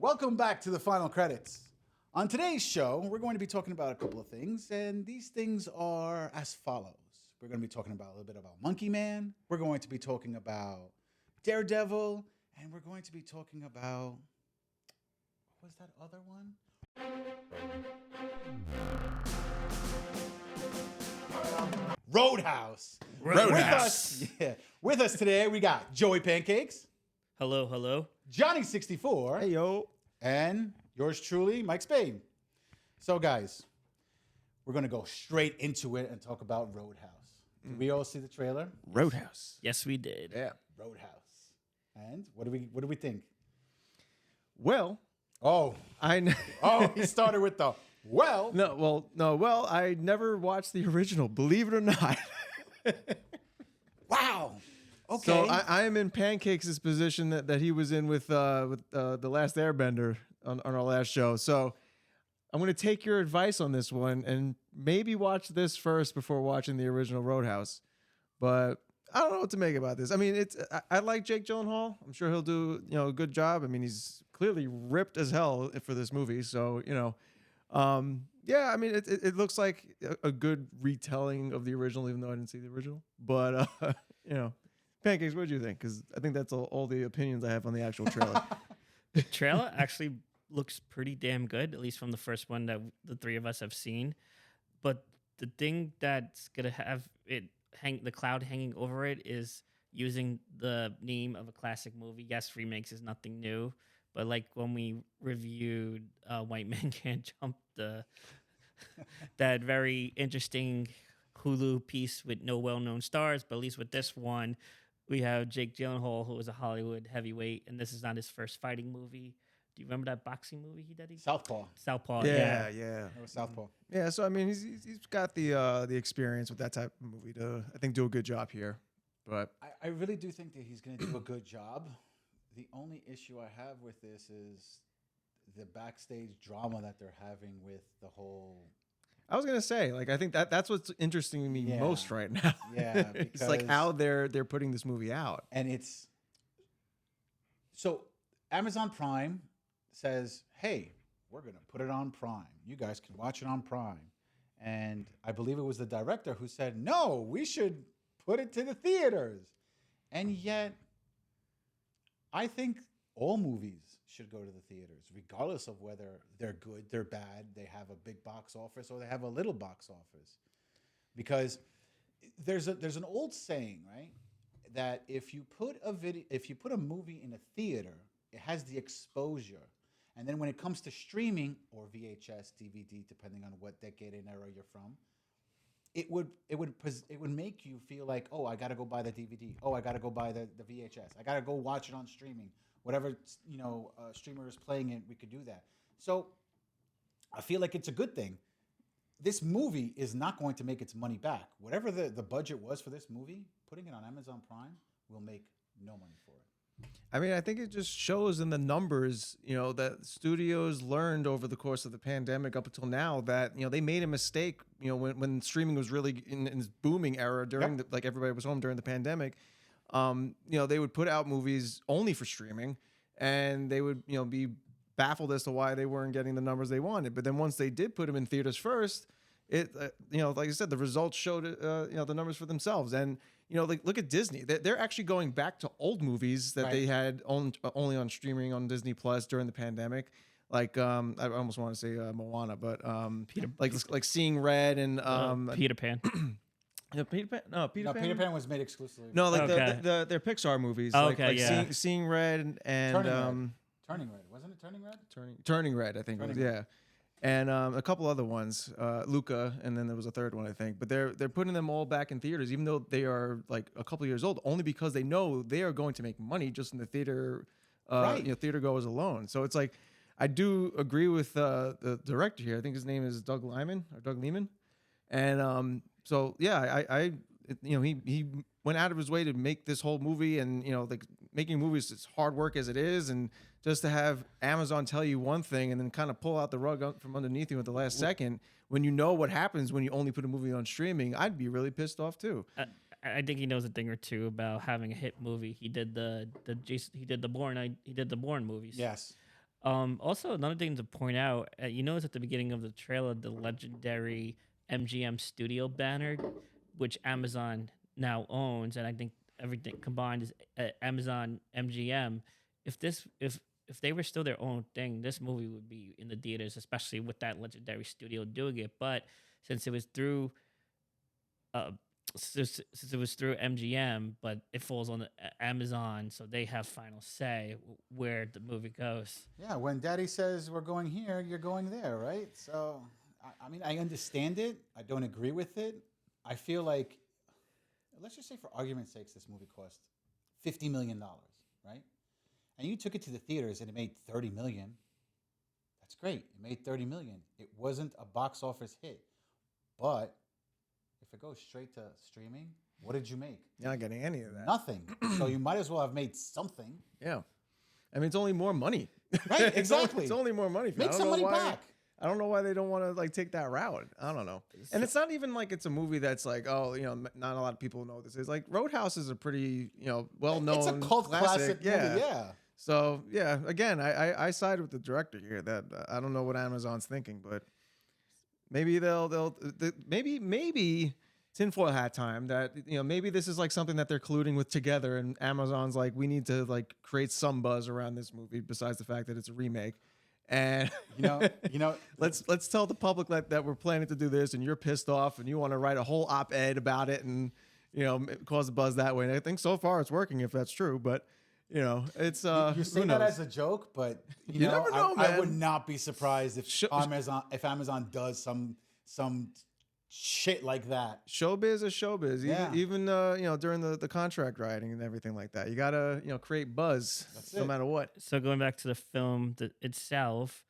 Welcome back to the final credits. On today's show, we're going to be talking about a couple of things, and these things are as follows. We're going to be talking about a little bit about Monkey Man. We're going to be talking about Daredevil, and we're going to be talking about what was that other one? Roadhouse. With us today, we got Joey Pancakes. Hello, hello. Johnny 64. Hey, yo. And yours truly, Mike Spade. So, guys, we're going to go straight into it and talk about Roadhouse. Did we all see the trailer? Roadhouse. Yes, we did. Yeah. Roadhouse. And what do we think? Well, Oh, I he started with the well. Well, I never watched the original, believe it or not. Wow. Okay. So I am in Pancakes' position that he was in with the Last Airbender on our last show. So I'm going to take your advice on this one and maybe watch this first before watching the original Roadhouse. But I don't know what to make about this. I mean, I like Jake Gyllenhaal. I'm sure he'll do a good job. I mean, he's clearly ripped as hell for this movie. So yeah. I mean, it looks like a good retelling of the original, even though I didn't see the original. But Pancakes, what did you think? Because I think that's all the opinions I have on the actual trailer. The trailer actually looks pretty damn good, at least from the first one that the three of us have seen. But the thing that's gonna have the cloud hanging over it is using the name of a classic movie. Yes, remakes is nothing new, but like when we reviewed White Man Can't Jump, that very interesting Hulu piece with no well-known stars, but at least with this one, we have Jake Gyllenhaal, who is a Hollywood heavyweight, and this is not his first fighting movie. Do you remember that boxing movie he did? Southpaw. Yeah. That was Southpaw. Yeah, so I mean, he's got the experience with that type of movie to, I think, do a good job here. But I really do think that he's going to do a good job. The only issue I have with this is the backstage drama that they're having with the whole. I was gonna say, like, I think that's what's interesting to me Yeah. most right now. Yeah, It's like because- how they're putting this movie out. And it's so Amazon Prime says, hey, we're going to put it on Prime. You guys can watch it on Prime. And I believe it was the director who said, no, we should put it to the theaters. And yet, I think all movies should go to the theaters, regardless of whether they're good, they're bad, they have a big box office, or they have a little box office. Because there's an old saying, right? That if you put a movie in a theater, it has the exposure. And then when it comes to streaming or VHS, DVD, depending on what decade and era you're from, it would make you feel like, oh, I got to go buy the DVD. Oh, I got to go buy the VHS. I got to go watch it on streaming. Whatever streamer is playing it, we could do that. So I feel like it's a good thing. This movie is not going to make its money back. Whatever the budget was for this movie, putting it on Amazon Prime will make no money for it. I mean, I think it just shows in the numbers, that studios learned over the course of the pandemic up until now that, they made a mistake, when streaming was really in its booming era during like everybody was home during the pandemic. They would put out movies only for streaming and they would, be baffled as to why they weren't getting the numbers they wanted. But then once they did put them in theaters first, it, like I said, the results showed, the numbers for themselves. And, like look at Disney. They're actually going back to old movies that they had only on streaming on Disney Plus during the pandemic. Like I almost want to say Moana, but like Seeing Red and Peter Pan. Peter Pan. No, Peter Pan. Peter Pan was made exclusively. No, like Okay. their Pixar movies. Okay, like yeah. Seeing Red and Turning Red. Wasn't it Turning Red? Turning Red, I think it was. Yeah. And a couple other ones, Luca, and then there was a third one, I think. But they're putting them all back in theaters, even though they are like a couple of years old, only because they know they are going to make money just in the theater, theater goers alone. So it's like, I do agree with the director here. I think his name is Doug Liman, and so yeah, he went out of his way to make this whole movie, and like making movies is hard work as it is, and just to have Amazon tell you one thing and then kind of pull out the rug from underneath you at the last second, when you know what happens when you only put a movie on streaming, I'd be really pissed off too. I think he knows a thing or two about having a hit movie. He did the Bourne movies. Yes. Also, another thing to point out, you notice at the beginning of the trailer, the legendary MGM Studio banner, which Amazon now owns, and I think everything combined is Amazon MGM. If they were still their own thing, this movie would be in the theaters, especially with that legendary studio doing it. But since it was through uh, since it was through MGM, but it falls on Amazon, so they have final say where the movie goes. Yeah, when Daddy says we're going here, you're going there, right? So, I mean, I understand it. I don't agree with it. I feel like, let's just say for argument's sake, this movie cost $50 million, right? And you took it to the theaters and it made $30 million. That's great. It made $30 million. It wasn't a box office hit, but if it goes straight to streaming, what did you make? You're not getting any of that. Nothing. So you might as well have made something. Yeah. I mean, it's only more money. Right, exactly. It's only more money. Make some money back. I don't know why they don't want to like take that route. I don't know. And it's not even like it's a movie that's like, oh, you know, not a lot of people know this. It's like Roadhouse is a pretty, you know, well-known It's a cult classic movie, yeah. So, yeah, again, I side with the director here that I don't know what Amazon's thinking, but maybe maybe tinfoil hat time that, you know, maybe this is like something that they're colluding with together and Amazon's like, we need to like create some buzz around this movie besides the fact that it's a remake. And you know, let's tell the public that we're planning to do this and you're pissed off and you want to write a whole op-ed about it and, you know, cause a buzz that way. And I think so far it's working if that's true, but you know, it's you say that as a joke, but you know, never know, I man. would not be surprised if Amazon does some shit like that. Showbiz is showbiz. Yeah. Even you know, during the contract writing and everything like that, you gotta, you know, create buzz no matter what. So going back to the film itself,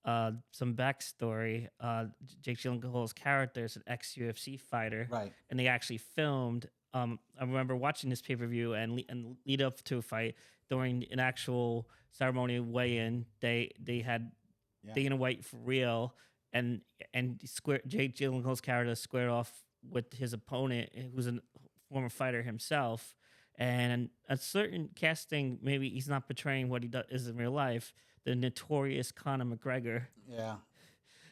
some backstory. Jake Gyllenhaal's character is an ex-UFC fighter, Right. and they actually filmed. I remember watching this pay-per-view and lead up to a fight during an actual ceremony weigh-in. They had Dana White for real, and Jake Gyllenhaal's character squared off with his opponent, who's a former fighter himself. And a certain casting, maybe he's not portraying what he is in real life. The notorious Conor McGregor. Yeah.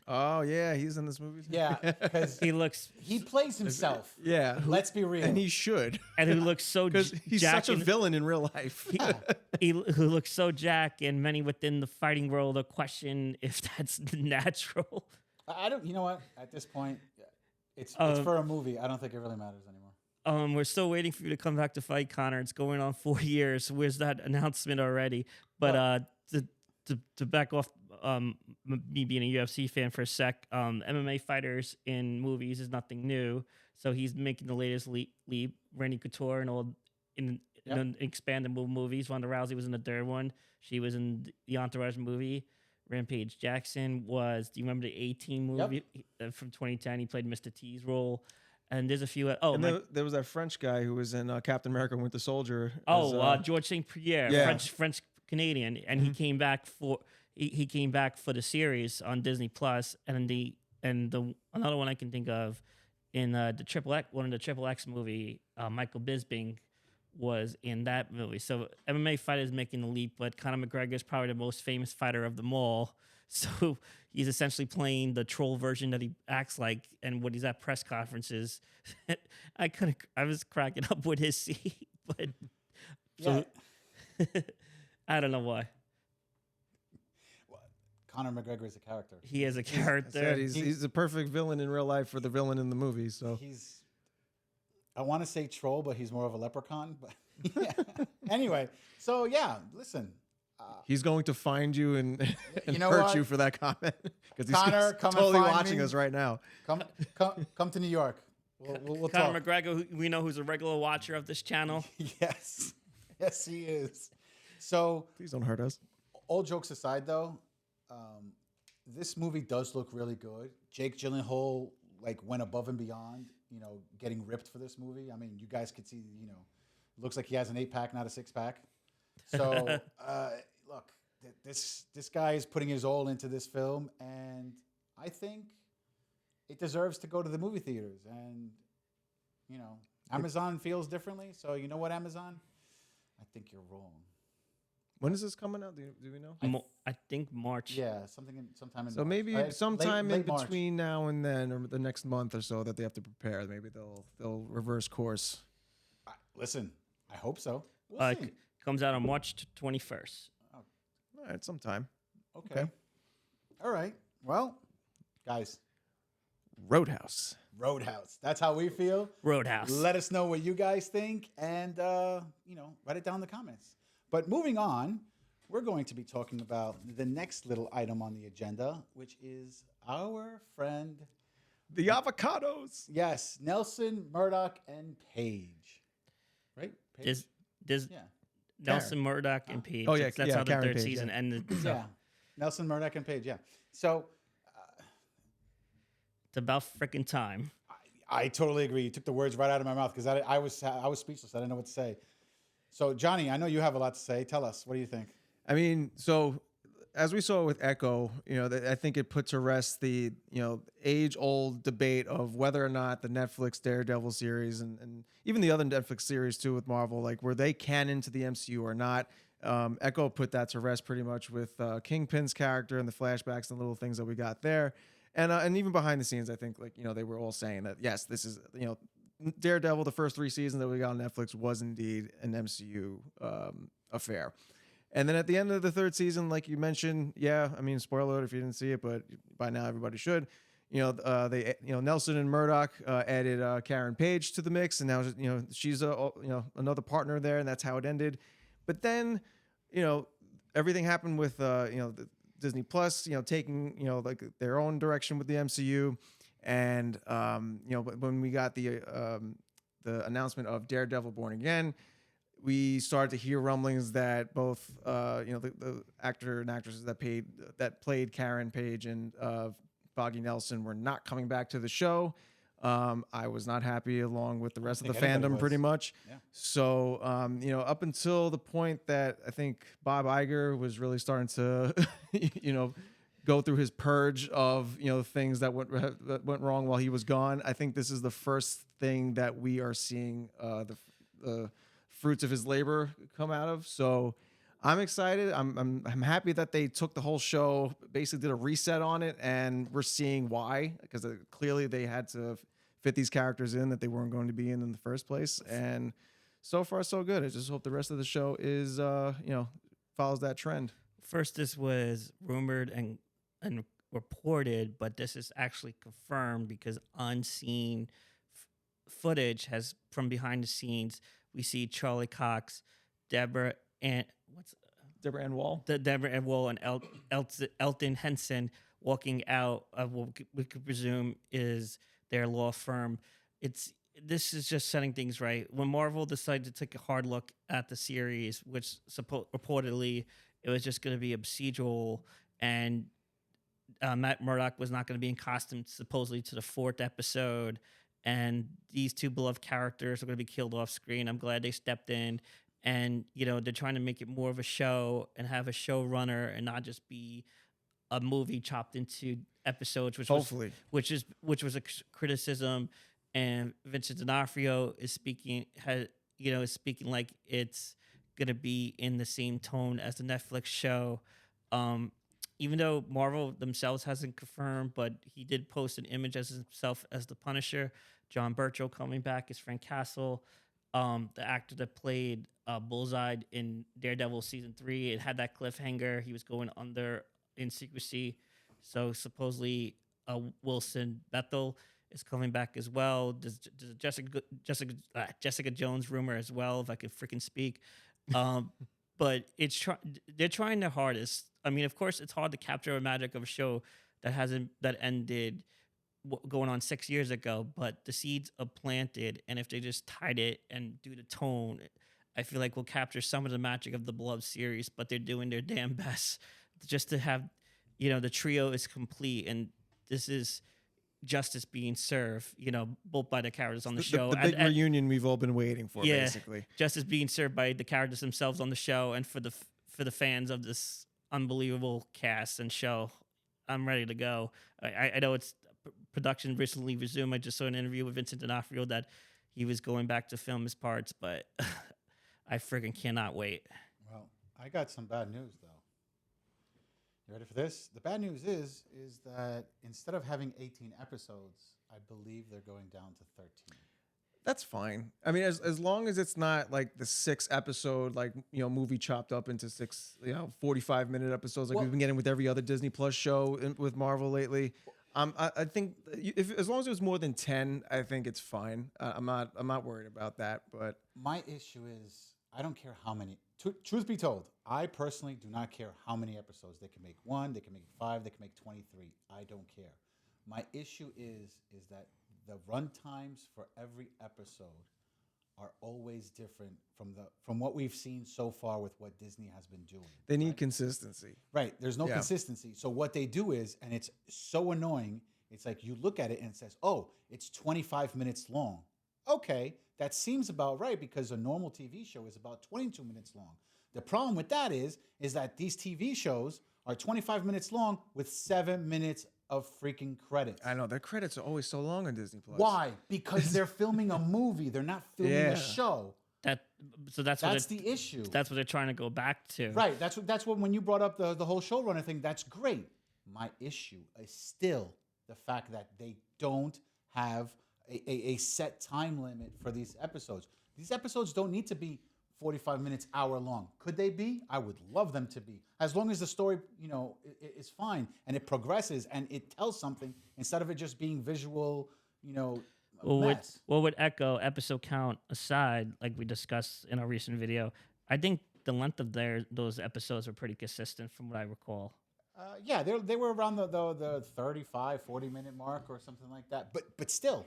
Oh yeah, he's in this movie. Yeah, because he plays himself. Yeah, Let's be real. And he should. And who looks so because he's such a villain in real life. Who looks so jack, and many within the fighting world are question if that's natural. I don't. You know what? At this point, it's for a movie. I don't think it really matters anymore. We're still waiting for you to come back to fight Connor. It's going on 4 years. Where's that announcement already? But to back off me being a UFC fan for a sec, MMA fighters in movies is nothing new. So he's making the latest leap. Randy Couture in expandable movies. Ronda Rousey was in the third one. She was in the Entourage movie. Rampage Jackson was. Do you remember the 18 movie from 2010? He played Mr. T's role. And there's a few. There was that French guy who was in Captain America: Winter Soldier. George St. Pierre, French Canadian, and he came back for the series on Disney Plus, and the another one I can think of in the Triple X movie, Michael Bisping was in that movie. So MMA fighters making the leap, but Conor McGregor is probably the most famous fighter of them all. So he's essentially playing the troll version that he acts like, and when he's at press conferences, I was cracking up with his scene, but I don't know why. Conor McGregor is a character. He is a character. He's the perfect villain in real life for the villain in the movie. So I want to say troll, but he's more of a leprechaun. But yeah. Anyway, so yeah, listen. He's going to find you and you hurt you for that comment because he's come totally watching us right now. Come to New York. We'll Conor talk. McGregor, we know who's a regular watcher of this channel. Yes, he is. So please don't hurt us. All jokes aside, though, this movie does look really good. Jake Gyllenhaal went above and beyond, getting ripped for this movie. I mean, you guys could see, looks like he has an 8-pack, not a 6-pack. So look, this guy is putting his all into this film, and I think it deserves to go to the movie theaters. And Amazon feels differently. So you know what, Amazon? I think you're wrong. When is this coming out? Do we know? I think March. Yeah, sometime in So March. maybe Late sometime in March. between now and then, or the next month or so, that they have to prepare. Maybe they'll reverse course. Listen, I hope so. We'll Uh, see. Comes out on March 21st. All right, sometime. Okay. All right. Well, guys, Roadhouse. Roadhouse. That's how we feel. Roadhouse. Let us know what you guys think, and write it down in the comments. But moving on, we're going to be talking about the next little item on the agenda, which is our friend, The avocados. yes, Nelson, Murdoch, and Paige. Right? Paige? There's Yeah. Nelson Murdoch and Paige. Oh, yeah, That's yeah, how the Karen third Page, season yeah. ended. So Yeah. Nelson, Murdoch, and Paige. Yeah. So it's about freaking time. I totally agree. You took the words right out of my mouth because I was speechless. I didn't know what to say. So, Johnny, I know you have a lot to say. Tell us. What do you think? I mean, so as we saw with Echo, I think it put to rest the age-old debate of whether or not the Netflix Daredevil series and even the other Netflix series too with Marvel, like were they canon to the MCU or not. Echo put that to rest pretty much with Kingpin's character and the flashbacks and little things that we got there. And even behind the scenes, I think they were all saying that, yes, this is, Daredevil, the first 3 seasons that we got on Netflix was indeed an MCU affair. And then at the end of the 3rd season, like you mentioned, yeah, I mean, spoiler alert if you didn't see it, but by now everybody should. Nelson and Murdoch added Karen Page to the mix, and now she's another partner there, and that's how it ended. But then, everything happened with the Disney Plus, taking like their own direction with the MCU, and when we got the announcement of Daredevil Born Again, we started to hear rumblings that both the actor and actresses that played Karen Page and Foggy Nelson were not coming back to the show. I was not happy, along with the rest of the fandom, pretty much. Yeah. So, up until the point that I think Bob Iger was really starting to, go through his purge of things that went wrong while he was gone. I think this is the first thing that we are seeing the fruits of his labor come out of. So I'm excited. I'm happy that they took the whole show, basically did a reset on it, and we're seeing why, because clearly they had to fit these characters in that they weren't going to be in the first place. And so far so good. I just hope the rest of the show is follows that trend. First, this was rumored and reported, but this is actually confirmed because unseen footage has from behind the scenes. We see Charlie Cox, Deborah and Woll, and Elton Henson walking out of what we could presume is their law firm. This is just setting things right. When Marvel decided to take a hard look at the series, which reportedly it was just going to be a procedural, and Matt Murdock was not going to be in costume supposedly to the 4th episode, and these 2 beloved characters are going to be killed off screen. I'm glad they stepped in, and they're trying to make it more of a show and have a showrunner and not just be a movie chopped into episodes, which was a criticism. And Vincent D'Onofrio is speaking like it's going to be in the same tone as the Netflix show. Even though Marvel themselves hasn't confirmed, but he did post an image as himself as the Punisher. John Burchill coming back as Frank Castle, the actor that played Bullseye in Daredevil season 3. It had that cliffhanger. He was going under in secrecy. So supposedly Wilson Bethel is coming back as well. There's Jessica Jones rumor as well, if I could freaking speak. But they're trying their hardest. I mean, of course, it's hard to capture a magic of a show that ended going on 6 years ago, but the seeds are planted, and if they just tied it and do the tone, I feel like we'll capture some of the magic of the beloved series. But they're doing their damn best just to have, the trio is complete, and this is justice being served, both by the characters on the show. The big reunion we've all been waiting for, basically. Justice being served by the characters themselves on the show, and for the fans of this unbelievable cast and show. I'm ready to go. I know it's production recently resumed. I just saw an interview with Vincent D'Onofrio that he was going back to film his parts, but I freaking cannot wait. Well, I got some bad news, though. ready for this? The bad news is that instead of having 18 episodes, I believe they're going down to 13. That's fine. I mean, as long as it's not like the 6 episode, like, movie chopped up into 6, 45-minute episodes like we've been getting with every other Disney Plus show with Marvel lately. I think as long as it was more than 10, I think it's fine. I'm not worried about that. But my issue is I don't care how many. Truth be told, I personally do not care how many episodes. They can make 1, they can make 5, they can make 23. I don't care. My issue is that the run times for every episode are always different from what we've seen so far with what Disney has been doing. They need consistency. Right. There's no consistency. So what they do is, and it's so annoying, it's like you look at it and it says, oh, it's 25 minutes long. Okay, that seems about right because a normal TV show is about 22 minutes long. The problem with that is that these TV shows are 25 minutes long with 7 minutes of freaking credits. I know their credits are always so long on Disney Plus. Why? Because they're filming a movie. They're not filming a show. That's the issue. That's what they're trying to go back to. Right. That's what when you brought up the whole showrunner thing, that's great. My issue is still the fact that they don't have a set time limit for these episodes. These episodes don't need to be 45 minutes, hour long. Could they be? I would love them to be. As long as the story, is fine and it progresses and it tells something instead of it just being visual, mess. With Echo episode count aside, like we discussed in our recent video, I think the length of those episodes were pretty consistent from what I recall. Yeah, they were around the 35, 40-minute mark or something like that. But still,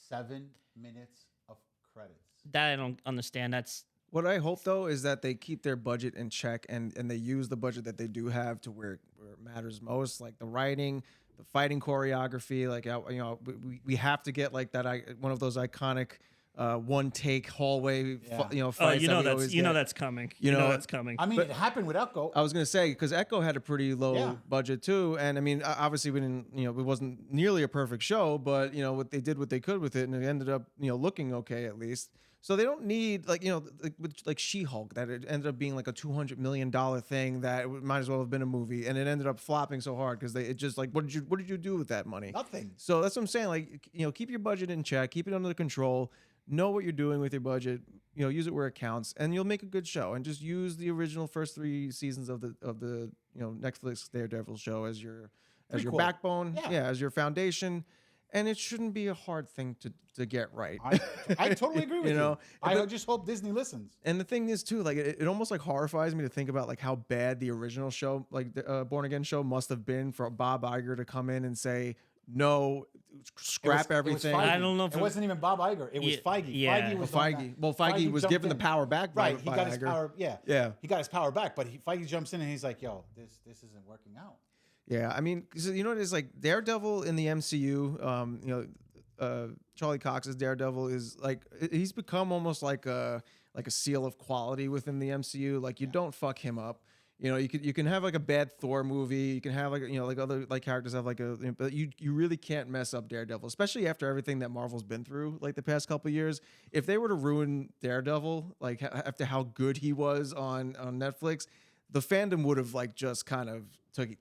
7 minutes of credits. That I don't understand. That's what I hope, though, is that they keep their budget in check and they use the budget that they do have to where it matters most, like the writing, the fighting choreography. Like, we have to get like that one of those iconic one take hallway fights. That's coming. That's coming. I mean, it happened with Echo. I was going to say, because Echo had a pretty low budget too, and I mean, obviously we didn't, it wasn't nearly a perfect show, but what they did what they could with it, and it ended up looking okay at least. So they don't need like She-Hulk, that it ended up being like a $200 million thing that might as well have been a movie, and it ended up flopping so hard because it just like what did you do with that money? Nothing. So that's what I'm saying. Like keep your budget in check, keep it under control, know what you're doing with your budget, use it where it counts, and you'll make a good show. And just use the original first 3 seasons of the Netflix Daredevil show as your backbone, as your foundation. And it shouldn't be a hard thing to get right. I totally agree with you. I just hope Disney listens. And the thing is too, like it almost like horrifies me to think about like how bad the original show, like the Born Again show, must have been for Bob Iger to come in and say no, scrap everything. I don't know if it wasn't even Bob Iger. It was Foggy. Yeah. Foggy was Feige. Well, Feige was given the power back. Right. By He got Iger. his power. Yeah. He got his power back. But Feige jumps in and he's like, "Yo, this isn't working out." Yeah, I mean, it is like Daredevil in the MCU. Charlie Cox's Daredevil is like he's become almost like a seal of quality within the MCU. Like you don't fuck him up. You can have like a bad Thor movie. You can have like other like characters have like but you really can't mess up Daredevil, especially after everything that Marvel's been through like the past couple of years. If they were to ruin Daredevil, like after how good he was on Netflix, the fandom would have like just kind of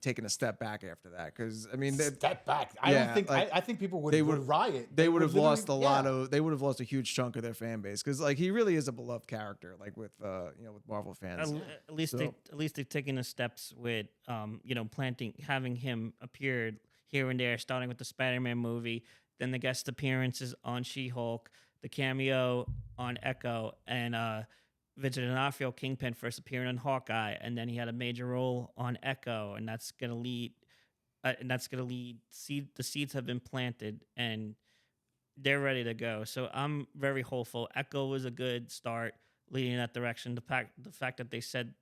taken a step back after that, because I mean, step back. I think people would riot. They would have lost a lot of. They would have lost a huge chunk of their fan base, because like he really is a beloved character, like with with Marvel fans. At least they've taken the steps with having him appear here and there, starting with the Spider-Man movie, then the guest appearances on She-Hulk, the cameo on Echo, and Vincent D'Onofrio, Kingpin, first appearing on Hawkeye, and then he had a major role on Echo, and that's gonna lead. The seeds have been planted, and they're ready to go. So I'm very hopeful. Echo was a good start, leading in that direction. The fact that they said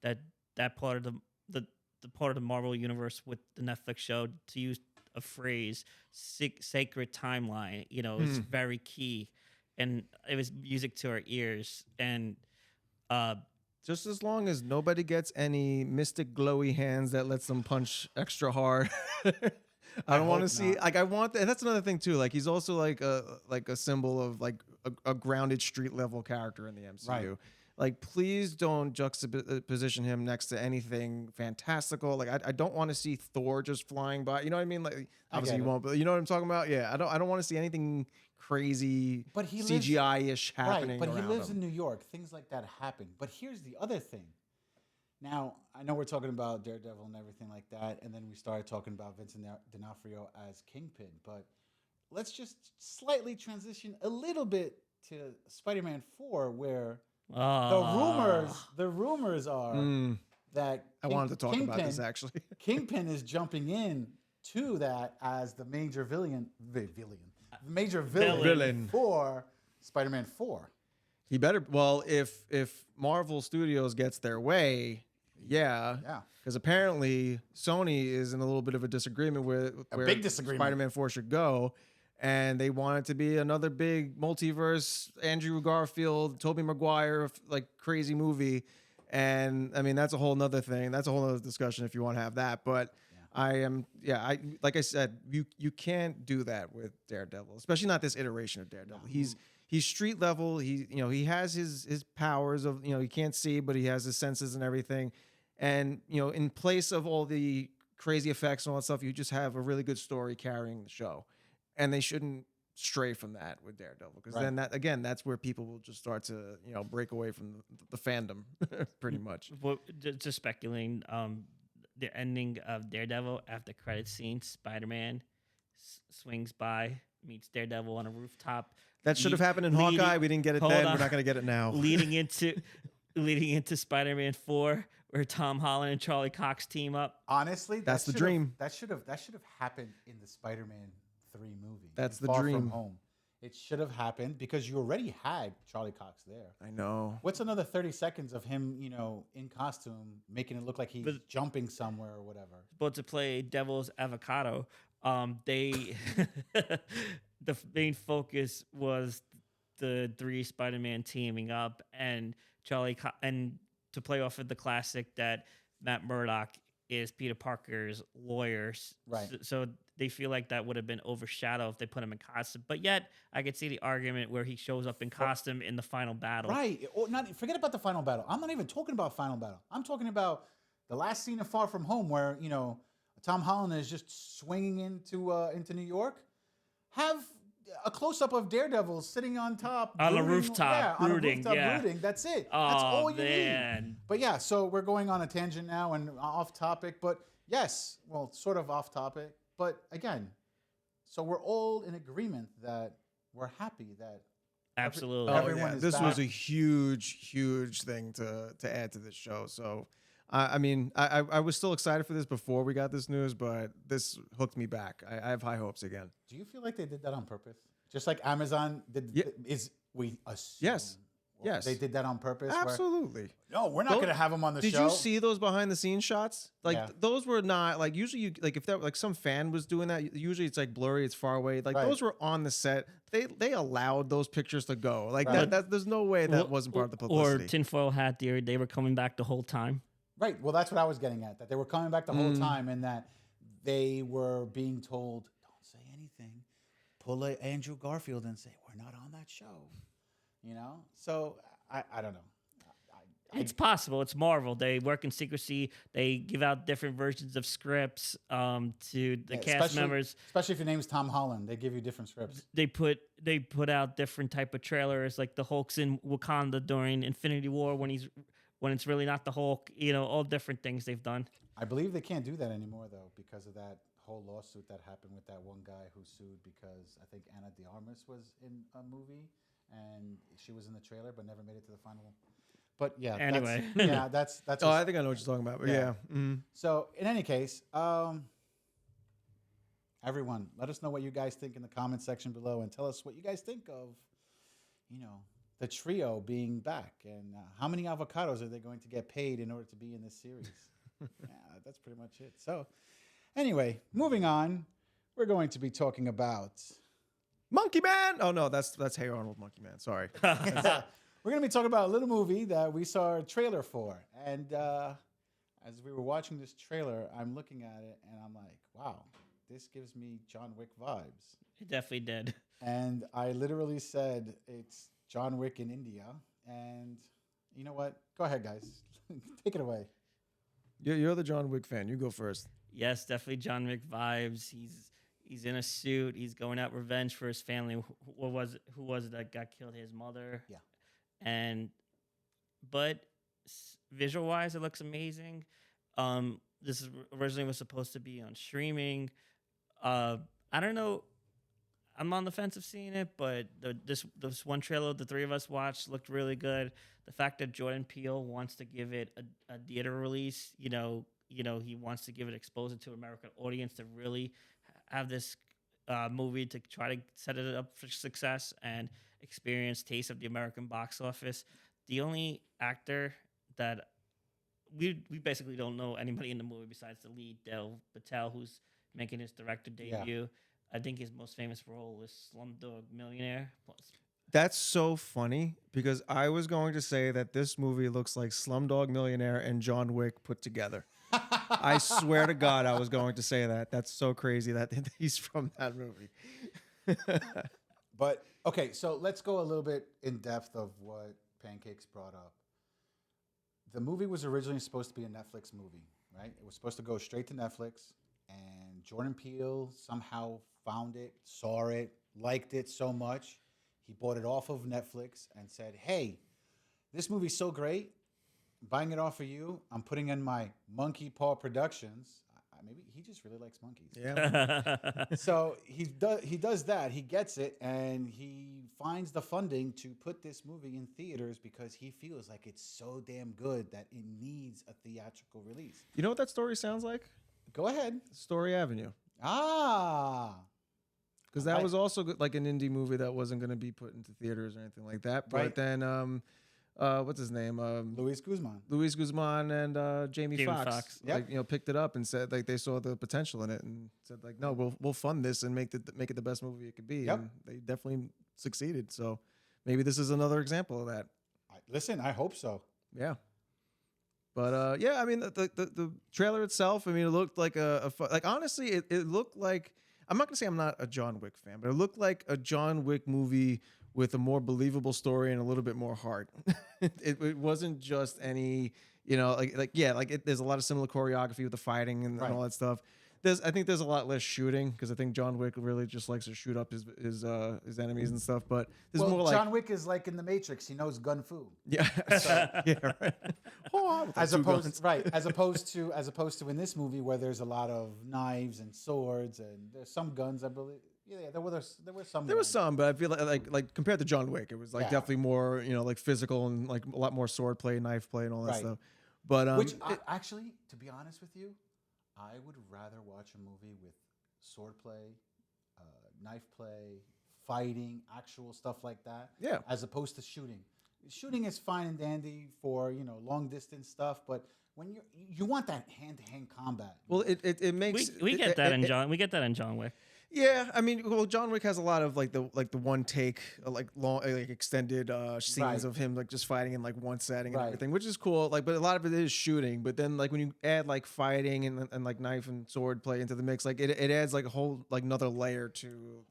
that part of the part of the Marvel universe with the Netflix show, to use a phrase, sacred timeline, is very key, and it was music to our ears. And just as long as nobody gets any mystic glowy hands that lets them punch extra hard. I don't want to see like I want that. That's another thing too. Like he's also like a symbol of like a grounded street level character in the MCU. Like, please don't juxtaposition him next to anything fantastical. Like, I don't want to see Thor just flying by. You know what I mean? Like, obviously you won't, but you know what I'm talking about? Yeah, I don't want to see anything crazy, But he CGI-ish happening. Right, but he around lives him. in New York. Things like that happen. But here's the other thing. Now, I know we're talking about Daredevil and everything like that, and then we started talking about Vincent D'Onofrio as Kingpin, but let's just slightly transition a little bit to Spider-Man 4, where the rumors are that I wanted to talk about this actually. Kingpin is jumping in to that as the major villain for Spider-Man 4. He better. Well, if Marvel Studios gets their way, yeah. Because apparently Sony is in a little bit of a disagreement with where big disagreement. Spider-Man 4 should go, and they want it to be another big multiverse, Andrew Garfield, Tobey Maguire, like crazy movie. And I mean, that's a whole nother thing. That's a whole other discussion if you want to have that. But I like I said, you can't do that with Daredevil, especially not this iteration of Daredevil. No. He's street level. He has his powers of, he can't see, but he has his senses and everything. And, in place of all the crazy effects and all that stuff, you just have a really good story carrying the show. And they shouldn't stray from that with Daredevil, because then that's where people will just start to, break away from the fandom pretty much. Well, just speculating, the ending of Daredevil after credit scene, Spider-Man swings by, meets Daredevil on a rooftop. That should have happened in Hawkeye. We didn't get it then. We're not going to get it now. leading into Spider-Man 4, where Tom Holland and Charlie Cox team up. Honestly, that's the dream. That should have happened in the Spider-Man 3 movie. That's the Far dream. From Home. It should have happened because you already had Charlie Cox there. I know. What's another 30 seconds of him, in costume, making it look like he's jumping somewhere or whatever? But to play Devil's Avocado, they the main focus was the 3 Spider-Man teaming up, and and to play off of the classic that Matt Murdock is Peter Parker's lawyer. Right. So they feel like that would have been overshadowed if they put him in costume. But yet, I could see the argument where he shows up in costume in the final battle. Right. Or forget about the final battle. I'm not even talking about final battle. I'm talking about the last scene of Far From Home where, Tom Holland is just swinging into New York. Have a close-up of Daredevil sitting on top. On a rooftop, brooding. That's it. Oh, that's all you man. need. But yeah, so we're going on a tangent now and off topic. But yes, well, sort of off topic. But again, so we're all in agreement that we're happy that absolutely everyone is this back. was a huge thing to add to this show. So I mean, I was still excited for this before we got this news, but this hooked me back. I have high hopes again. Do you feel like they did that on purpose? Just like Amazon did, we assume. Yes. Yes. They did that on purpose? Absolutely. No, we're not going to have them on the show. Did you see those behind the scenes shots? Like those were not like usually if that like some fan was doing that, usually it's like blurry, it's far away. Like those were on the set. They allowed those pictures to go. Like that there's no way that wasn't part of the publicity. Or tinfoil hat theory, they were coming back the whole time. Right. Well, that's what I was getting at. That they were coming back the whole time, and that they were being told, "Don't say anything. Pull a Andrew Garfield and say we're not on that show." So I don't know. It's possible. It's Marvel. They work in secrecy. They give out different versions of scripts to the cast members. Especially if your name's Tom Holland, they give you different scripts. They put out different type of trailers, like the Hulk's in Wakanda during Infinity War when it's really not the Hulk. All different things they've done. I believe they can't do that anymore though because of that whole lawsuit that happened with that one guy who sued because I think Ana de Armas was in a movie and she was in the trailer but never made it to the final. But yeah, anyway, that's. Oh, I think I know what you're talking about. But yeah. Mm-hmm. So in any case, everyone, let us know what you guys think in the comment section below, and tell us what you guys think of, the trio being back, and how many avocados are they going to get paid in order to be in this series? That's pretty much it. So, anyway, moving on, we're going to be talking about Monkey Man. Oh no, that's Hey Arnold Monkey Man. Sorry. We're going to be talking about a little movie that we saw a trailer for. And as we were watching this trailer, I'm looking at it and I'm like, wow, this gives me John Wick vibes. It definitely did. And I literally said, it's John Wick in India. And You know what? Go ahead, guys. Take it away. You're the John Wick fan. You go first. Yes, definitely John Wick vibes. He's in a suit. He's going out revenge for his family. Who was it that got killed? His mother. Yeah. And but visual wise, it looks amazing. This is originally was supposed to be on streaming. I don't know. I'm on the fence of seeing it, but this one trailer the three of us watched looked really good. The fact that Jordan Peele wants to give it a theater release, he wants to give it expose it to an American audience to really have this movie to try to set it up for success and experience taste of the American box office. The only actor that we basically don't know anybody in the movie besides the lead, Dev Patel, who's making his director debut. Yeah. I think his most famous role is Slumdog Millionaire. That's so funny because I was going to say that this movie looks like Slumdog Millionaire and John Wick put together. I swear to God, I was going to say that. That's so crazy that he's from that movie. But, okay, so let's go a little bit in depth of what Pancakes brought up. The movie was originally supposed to be a Netflix movie, right? It was supposed to go straight to Netflix, and Jordan Peele somehow found it, saw it, liked it so much, he bought it off of Netflix and said, hey, this movie's so great, I'm buying it off of you, I'm putting in my Monkey Paw Productions. Maybe he just really likes monkeys. Yeah. So he does that. He gets it, and he finds the funding to put this movie in theaters because he feels like it's so damn good that it needs a theatrical release. You know what that story sounds like? Go ahead. Story Avenue. Ah. Because that was also like an indie movie that wasn't going to be put into theaters or anything like that. But then, what's his name? Luis Guzman. Luis Guzman and Jamie Foxx, Yep. picked it up and said like they saw the potential in it and said like, no, we'll fund this and make it the best movie it could be. Yep. And they definitely succeeded. So maybe this is another example of that. Listen, I hope so. Yeah. But yeah, I mean the trailer itself, I mean, it looked like honestly, it looked like, I'm not gonna say I'm not a John Wick fan, but it looked like a John Wick movie with a more believable story and a little bit more heart. It wasn't just any, there's a lot of similar choreography with the fighting and all that stuff. I think there's a lot less shooting because I think John Wick really just likes to shoot up his enemies and stuff. But there's more like John Wick is like in the Matrix. He knows gun fu. Yeah, yeah, right. As opposed to in this movie where there's a lot of knives and swords and there's some guns, I believe. Yeah, there were some. There was some, but I feel like compared to John Wick, it was like definitely more like physical and like a lot more sword play, knife play, and all that stuff. But actually, to be honest with you, I would rather watch a movie with sword play, knife play, fighting, actual stuff like that. Yeah. As opposed to shooting. Shooting is fine and dandy for long distance stuff, but when you want that hand to hand combat. Well, it makes we get that in John Wick. Yeah, I mean, well, John Wick has a lot of like the one take, like long, like extended scenes of him like just fighting in like one setting and everything, which is cool. Like, but a lot of it is shooting. But then like when you add like fighting and like knife and sword play into the mix, like it adds like a whole like another layer to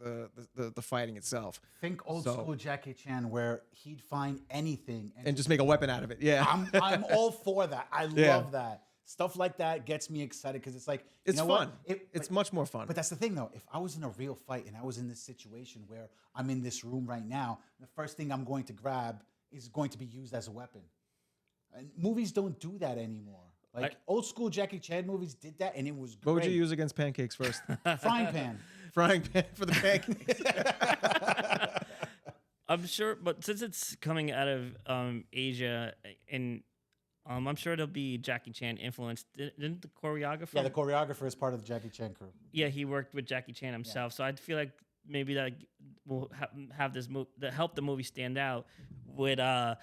the fighting itself. Think old school Jackie Chan where he'd find anything and just make a weapon out of it. Yeah, I'm all for that. I love that. Stuff like that gets me excited because it's like it's fun. It's much more fun. But that's the thing, though. If I was in a real fight and I was in this situation where I'm in this room right now, the first thing I'm going to grab is going to be used as a weapon. And movies don't do that anymore. Like old school Jackie Chan movies did that, and it was great. What would you use against pancakes first? Frying pan. Frying pan for the pancakes. I'm sure, but since it's coming out of Asia and I'm sure it'll be Jackie Chan influenced. Didn't the choreographer? Yeah, the choreographer is part of the Jackie Chan crew. Yeah, he worked with Jackie Chan himself. Yeah. So I feel like maybe that will have this that help the movie stand out with how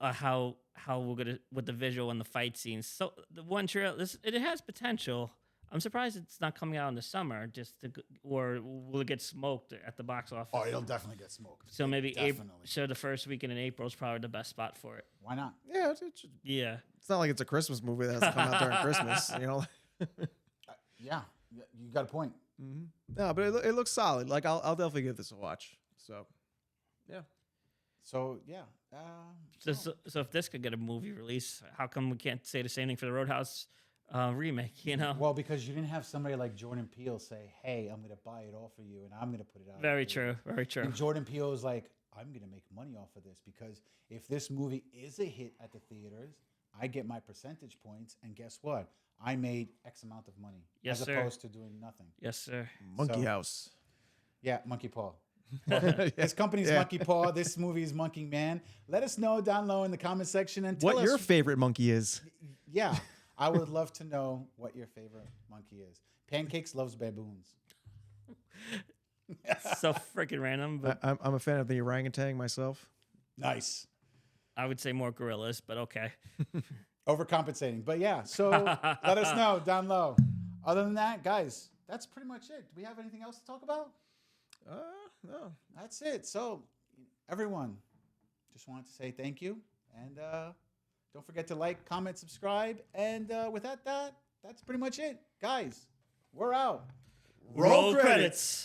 we're gonna with the visual and the fight scenes. So the one trailer, it has potential. I'm surprised it's not coming out in the summer, or will it get smoked at the box office? Oh, it'll definitely get smoked. So maybe April. So the first weekend in April is probably the best spot for it. Why not? Yeah, it's not like it's a Christmas movie that has to come out during Christmas, Yeah, you got a point. Mm-hmm. No, but it looks solid. Like I'll definitely give this a watch. So, yeah. So yeah, So if this could get a movie release, how come we can't say the same thing for the Roadhouse remake? You know. Well, because you didn't have somebody like Jordan Peele say, "Hey, I'm going to buy it all for you, and I'm going to put it out." Very true. Very true. And Jordan Peele is like, "I'm going to make money off of this because if this movie is a hit at the theaters, I get my percentage points, and guess what? I made X amount of money Yes, as sir. opposed to doing nothing." Yes, sir. Monkey So- House. Yeah, Monkey Paw. This company's Monkey Paw. This movie is Monkey Man. Let us know down low in the comment section and tell What us. your favorite monkey is? Yeah, I would love to know what your favorite monkey is. Pancakes loves baboons. So freaking random, but I'm a fan of the orangutan myself. Nice. I would say more gorillas, but okay. Overcompensating. But yeah, so let us know down low. Other than that, guys, that's pretty much it. Do we have anything else to talk about? No. That's it. So, everyone, just wanted to say thank you. And don't forget to like, comment, subscribe. And with that's pretty much it. Guys, we're out. Roll credits.